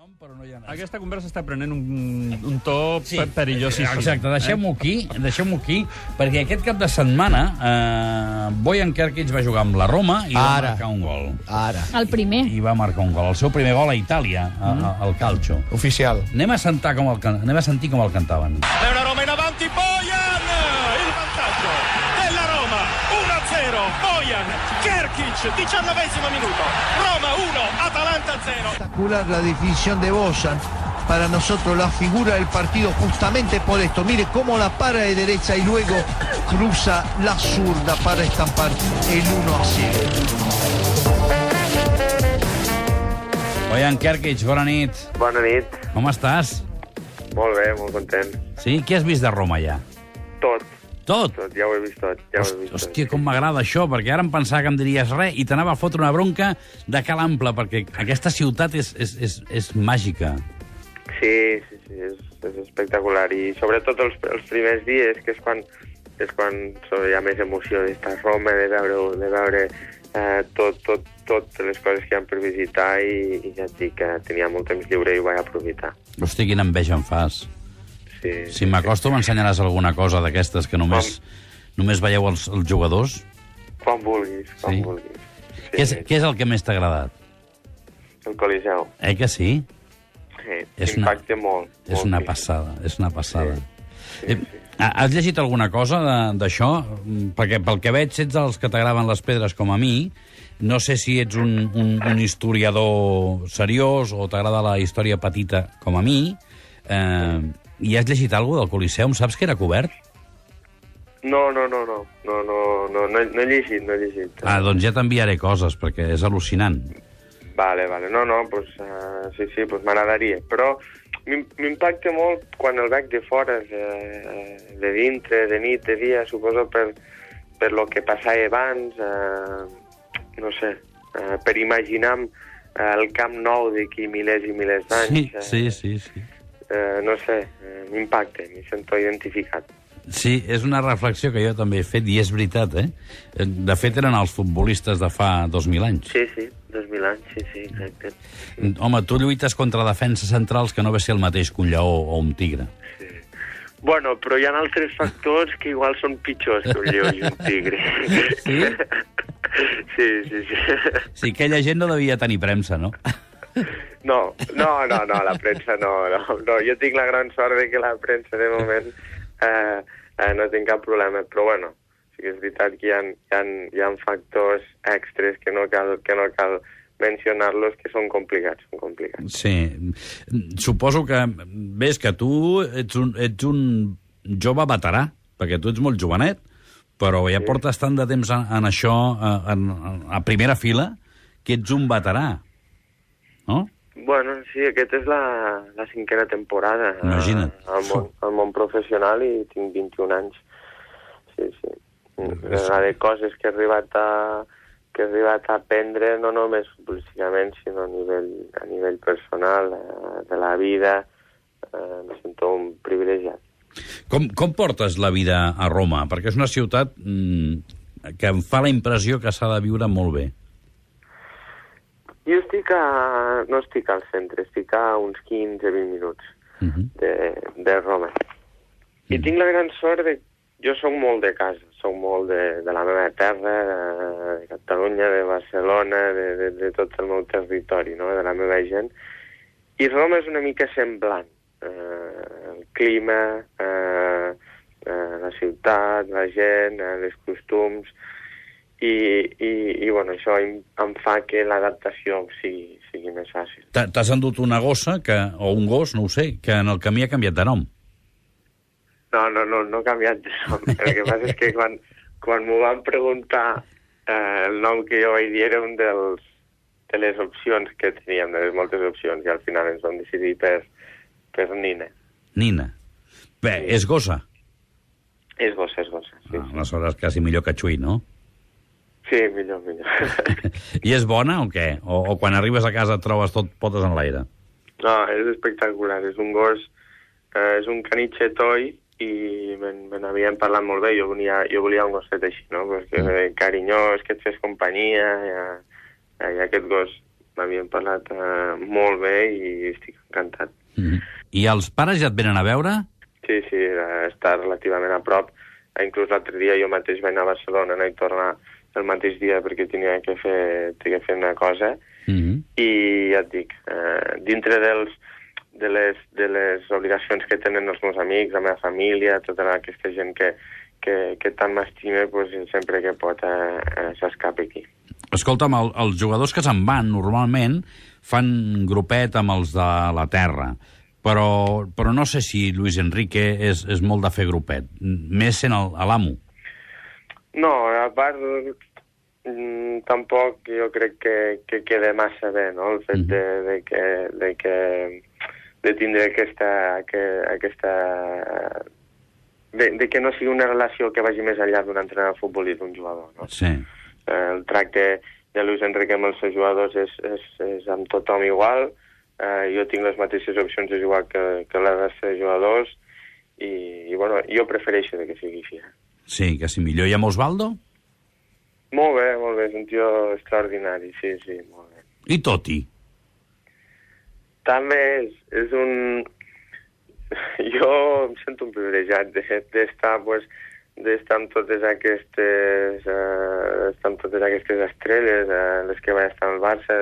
Aquesta conversa està prenent un to perillosíssim. Exacte, deixem-ho aquí, perquè aquest cap de setmana Bojan Krkić va jugar amb la Roma i va marcar un gol. El primer. I va marcar un gol. El seu primer gol a Itàlia, al Calcio. Oficial. Anem a sentir com el cantaven. La Roma in avanti, Bojan! Il vantaggio della Roma, 1-0, Bojan Krkić, 19° minuto. Roma 1, Atalanta 0. Espectacular la definición de Bojan. Para nosotros la figura del partido justamente por esto. Mire cómo la para de derecha y luego cruza la zurda para estampar el 1-0. Bojan Krkić, bona nit. Bona nit. Com estàs? Molt bé, molt content. Sí? Què has vist de Roma, ja? Tot. Tot? Tot, ja ho he vist tot. Hòstia, com m'agrada això, perquè ara em pensava que em diries res i t'anava a fotre una bronca de cal ample, perquè aquesta ciutat és màgica. Sí, és espectacular. I sobretot els primers dies, que és quan hi ha més emoció d'estar a Roma, de veure totes les coses que hi ha per visitar, i ja et dic que tenia molt temps lliure i ho vaig aprofitar. Hosti, quina enveja em fas. Sí, si m'acosto m'ensenyaràs alguna cosa d'aquestes que només veieu els jugadors? Quan vulguis, quan vulguis. Sí. Què és el que més t'ha agradat? El Coliseu. Que sí? Sí, impacta molt. És una passada, és una passada. Sí. Has llegit alguna cosa d'això? Perquè pel que veig ets dels que t'agraden les pedres com a mi. No sé si ets un historiador seriós o t'agrada la història petita com a mi. I has llegit alguna del Coliseum? Saps que era cobert? No he llegit. Doncs ja t'enviaré coses, perquè és al·lucinant. Vale. Sí, m'agradaria. Però m'impacta molt quan el veig de fora, de dintre, de nit, de dia, suposo per lo que passava abans, no sé, per imaginar el Camp Nou d'aquí milers i milers d'anys. Sí. No sé, m'impacta, m'hi sento identificat. Sí, és una reflexió que jo també he fet, i és veritat, De fet, eren els futbolistes de fa 2.000 anys. Sí, 2.000 anys, sí, exacte. Home, tu lluites contra defenses centrals que no ve ser el mateix que un lleó o un tigre. Sí. Bueno, però hi ha altres factors que igual són pitjors que un lleó i un tigre. Sí? Sí. Sí, aquella gent no devia tenir premsa, no? No, la premsa no. Jo tinc la gran sort de que la premsa, de moment, no tinc cap problema, però bueno, sí que és veritat que hi ha factors extres que no cal mencionar-los, que són complicats. Sí. Suposo que, ves que tu ets un jove veterà, perquè tu ets molt jovenet, però ja portes tant de temps en això, a primera fila, que ets un veterà, no? Bueno, sí, aquesta és la 5a temporada. Imagina't. Al món professional, i tinc 21 anys. Sí. De coses que he arribat a aprendre, no només futbolísticament, sinó a nivell personal, de la vida. Me sento un privilegiat. Com portes la vida a Roma? Perquè és una ciutat que em fa la impressió que s'ha de viure molt bé. Jo no estic al centre, estic a uns 15-20 minuts de Roma. I tinc la gran sort de... Jo soc molt de casa, soc molt de la meva terra, de Catalunya, de Barcelona, de tot el meu territori, no? De la meva gent. I Roma és una mica semblant. El clima, la ciutat, la gent, els costums... I bueno, això em fa que l'adaptació sigui més fàcil. T'has endut una gossa, o un gos, no ho sé, que en el camí ha canviat de nom. No ha canviat de nom. El que passa és que quan m'ho van preguntar, el nom que jo vaig dir era un de les opcions que teníem, de les moltes opcions, i al final ens vam decidir per Nina. Nina. Bé, és gossa? És gossa, sí. Aleshores, quasi millor que Xui, no? Sí, millor. I és bona o què? O quan arribes a casa et trobes tot potes en l'aire? No, és espectacular. És un gos, és un caniche toy, i me n'havien parlat molt bé. Jo volia un gosset així, no? Pues que carinyós, que et fes companyia, i aquest gos m'havien parlat molt bé i estic encantat. I els pares ja et venen a veure? Sí, està relativament a prop. Inclús l'altre dia jo mateix vaig anar a Barcelona, anar i tornar el mateix dia perquè tenia que fer una cosa. I ja et dic, dintre de les obligacions que tenen els meus amics, la meva família, tota aquesta gent que tant m'estima, pues, sempre que pot s'escapi aquí. Escolta'm, els jugadors que se'n van normalment fan grupet amb els de la terra, però no sé si Luis Enrique és molt de fer grupet, més sent l'amo. No, a part, tampoc jo crec que queda massa bé, no?, el fet de tindre de que no sigui una relació que vagi més enllà d'un entrenador de futbol i d'un jugador, no? Sí. El tracte de Luis Enrique amb els seus jugadors és amb tothom igual. Jo tinc les mateixes opcions de jugar que la resta de jugadors i bueno, jo prefereixo que sigui així. Sí, que si millor. I amb Osvaldo? Molt bé, és un tio extraordinari, sí, molt bé. I Totti? També és un... Jo em sento un privilegiat d'estar amb totes aquestes estrelles, les que vaig estar al Barça,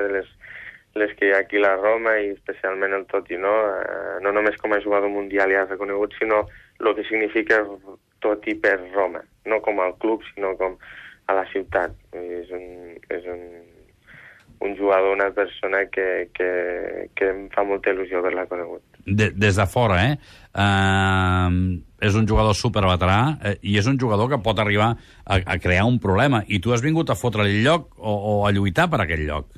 les que hi ha aquí a la Roma i especialment el Totti, no? No només com a jugador mundial ja reconegut, sinó el que significa Totti per Roma, no com al club, sinó com a la ciutat. És un jugador, una persona que em fa molta il·lusió haver-la conegut. Des de fora, és un jugador superveterà i és un jugador que pot arribar a crear un problema. I tu has vingut a fotre el lloc o a lluitar per aquell lloc?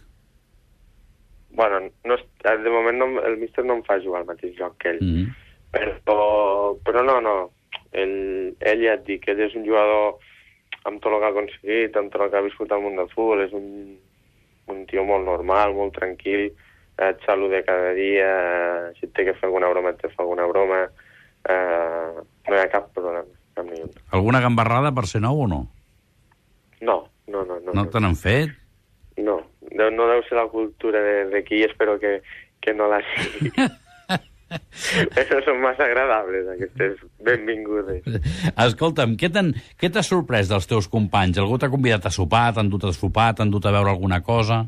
Bueno, de moment el míster no em fa jugar al mateix lloc que ell. Però no. Ell ja et dic, ell és un jugador amb tot el que ha aconseguit, amb tot el que ha viscut al món del futbol. És un tio molt normal, molt tranquil, et saluda cada dia, si et té que fer alguna broma, et té que fer alguna broma. No hi ha cap problema, cap ni un. Alguna gambarrada per ser nou o no? No. No te n'han fet? No deu ser la cultura d'aquí i espero que no la sigui. Això són massa agradables, aquestes benvingudes. Escolta'm, què t'ha sorprès dels teus companys? Algú t'ha convidat a sopar, t'han dut a sopar, t'han dut a veure alguna cosa?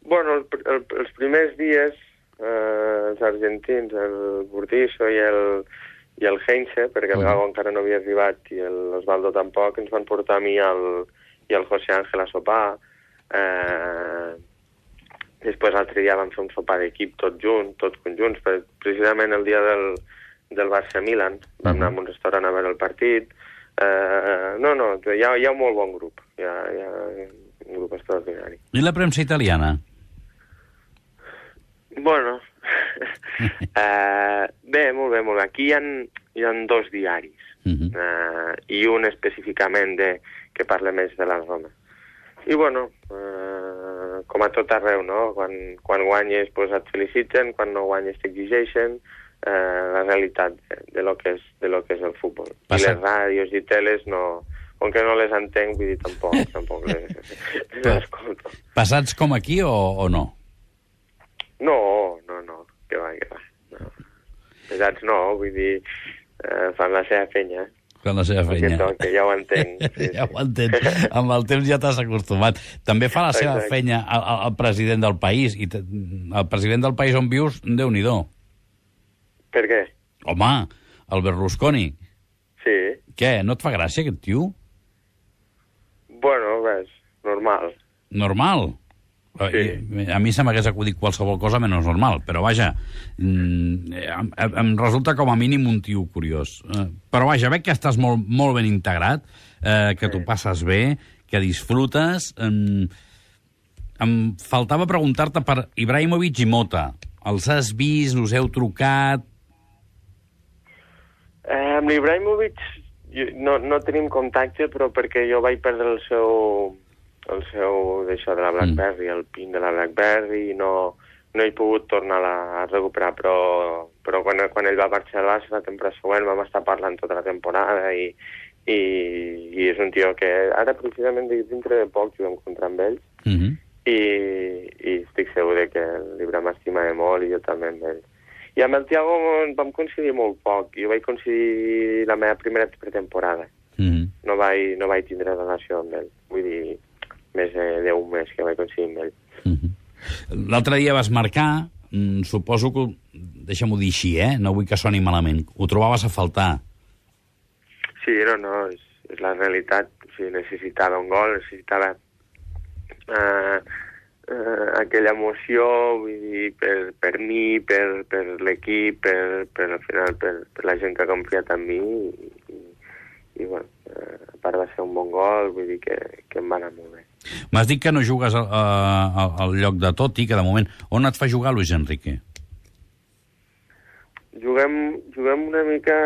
Bueno, els primers dies, els argentins, el Burdisso i el Heinze, perquè el Gago encara no havia arribat i l'Osvaldo tampoc, ens van portar a mi i al José Ángel a sopar. Després l'altre dia vam fer un sopar d'equip tots conjunts, precisament el dia del Barça-Milan, vam anar a un restaurant a veure el partit. Hi ha un molt bon grup, hi ha un grup extraordinari. I la premsa italiana? Bueno, bé, molt bé. Aquí hi ha 2 diaris, i un específicament que parla més de la Roma. I bueno, com a tot arreu, no? Quan guanyes et feliciten, quan no guanyes t'exigeixen, la realitat de lo que és el futbol. I les ràdios i teles no... Com que no les entenc, vull dir, tampoc les escolto. Passats com aquí o no? No, que va. No. Pesats no, vull dir, fan la seva feina. Fan la seva feina. Que ja ho entenc. Sí. Ja ho entenc. Amb el temps ja t'has acostumat. També fa la seva feina el president del país. I el president del país on vius, Déu-n'hi-do. Per què? Home, el Berlusconi. Sí. Què, no et fa gràcia aquest tio? Bueno, ves, normal. Normal? Sí. A mi se m'hagués acudit qualsevol cosa menys normal, però vaja, em resulta com a mínim un tio curiós. Però vaja, veig que estàs molt ben integrat, que t'ho passes bé, que disfrutes. Em faltava preguntar-te per Ibrahimovic i Mota. Els has vist, us heu trucat? Amb l'Ibrahimovic no tenim contacte, però perquè jo vaig perdre el seu d'això de la BlackBerry, el PIN de la BlackBerry, i no he pogut tornar a recuperar, però quan ell va marxar al Barça la temporada següent vam estar parlant tota la temporada i és un tio que ara precisament dintre de poc jo vam encontrar amb ells i estic segur de que el llibre m'estimava molt i jo també amb ell. I amb el Thiago vam coincidir molt poc. Jo vaig coincidir la meva primera pretemporada. No vaig tindre relació amb ell. Vull dir, més d'un mes que vaig coincidir amb ell. L'altre dia vas marcar, suposo que, deixa'm-ho dir així, no vull que soni malament, ho trobaves a faltar. Sí, no, és la realitat. O sigui, necessitava un gol, necessitava aquella emoció, vull dir, per mi, per l'equip, al final, per la gent que ha confiat en mi, i bueno, a part de ser un bon gol, vull dir que em va anar molt bé. M'has dit que no jugues al lloc de Totti, que de moment... On et fa jugar Luis Enrique? Juguem una mica...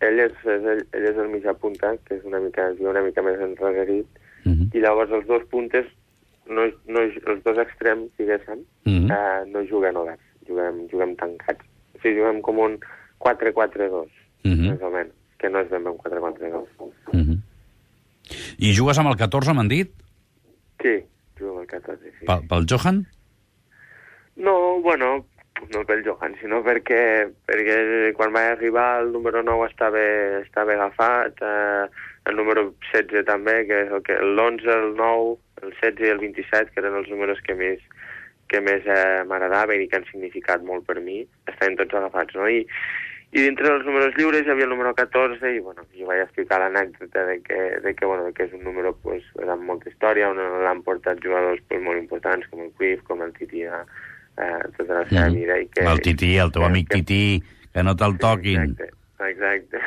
Ell és el mitjà punta, que és una mica més enrere, i llavors els dos puntes, els dos extrems, diguéssim, no juguen oberts, juguem tancats. O sigui, juguem com un 4-4-2, més o menys, que no és ben bé un 4-4-2. I jugues amb el 14, m'han dit? Sí, jugo amb el 14, sí. Pel Johan? No, bueno, no pel Johan, sinó perquè quan vaig arribar el número 9 estava agafat, el número 16 també, que és l'11, el 9, el 16 i el 27, que eren els números que més m'agradaven i que han significat molt per mi, estaven tots agafats, no? I dintre dels números lliures hi havia el número 14 i, bueno, jo vaig explicar l'anècdota de que és un número pues, amb molta història, on l'han portat jugadors pues, molt importants, com el Cruyff, com el Titi, tota la seva vida. I que, el Titi, el teu amic Titi, que no te'l toquin. Exacte.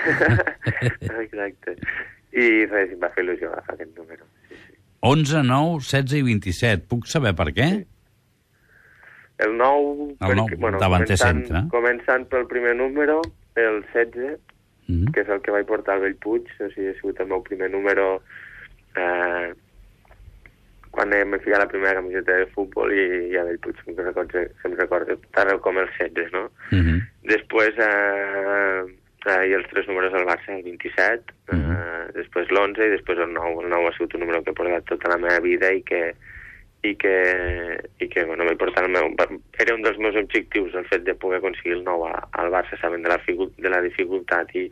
Exacte. I res, em va fer il·lusió agafar aquest número. Sí. 11, 9, 16 i 27. Puc saber per què? Sí. El 9, davanter centre. Començant pel primer número, el 16, que és el que vaig portar al Bellpuig, o sigui, ha sigut el meu primer número quan em vaig ficar la primera camiseta de futbol i a Bellpuig, se'm recorda tant com el 16, no? Després hi ha els tres números del Barça, el 27, després l'11 i després el 9. El 9 ha sigut un número que he portat tota la meva vida i que bueno, vaig portar era un dels meus objectius el fet de poder aconseguir el 9 al Barça, sabent de la dificultat i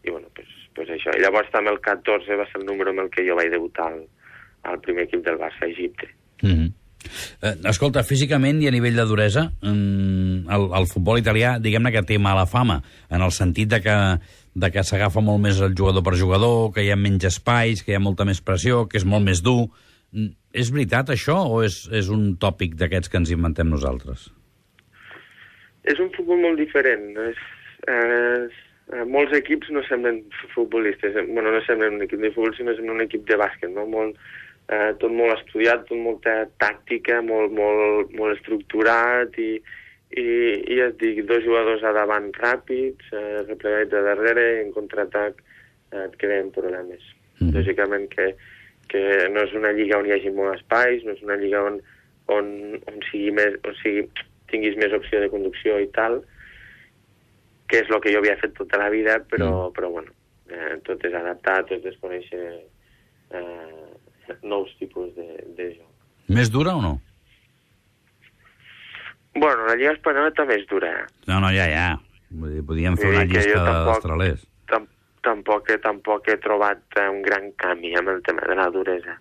bueno, pues això. I llavors també el 14 va ser el número amb el que jo vaig debutar al primer equip del Barça a Egipte. Escolta, físicament i a nivell de duresa, el futbol italià, diguem-ne que té mala fama, en el sentit de que s'agafa molt més el jugador per jugador, que hi ha menys espais, que hi ha molta més pressió, que és molt més dur. És veritat, això, o és un tòpic d'aquests que ens inventem nosaltres? És un futbol molt diferent. Molts equips no semblen futbolistes. Bueno, no semblen un equip de futbol, sinó semblen un equip de bàsquet, no? Tot molt estudiat, tot molta tàctica, molt estructurat i ja et dic, dos jugadors a davant ràpids, replegats a darrere, en contraatac et creen problemes. Lògicament que no és una lliga on hi hagi molts espais, no és una lliga on tinguis més opció de conducció i tal, que és el que jo havia fet tota la vida, però bueno, tot és adaptar, tot és conèixer nous tipus de joc. Més dura o no? Bueno, la Lliga Espanyola també és dura. No, ja. Vull dir, podíem fer una llista d'estralers. Tampoc he trobat un gran canvi amb el tema de la duresa.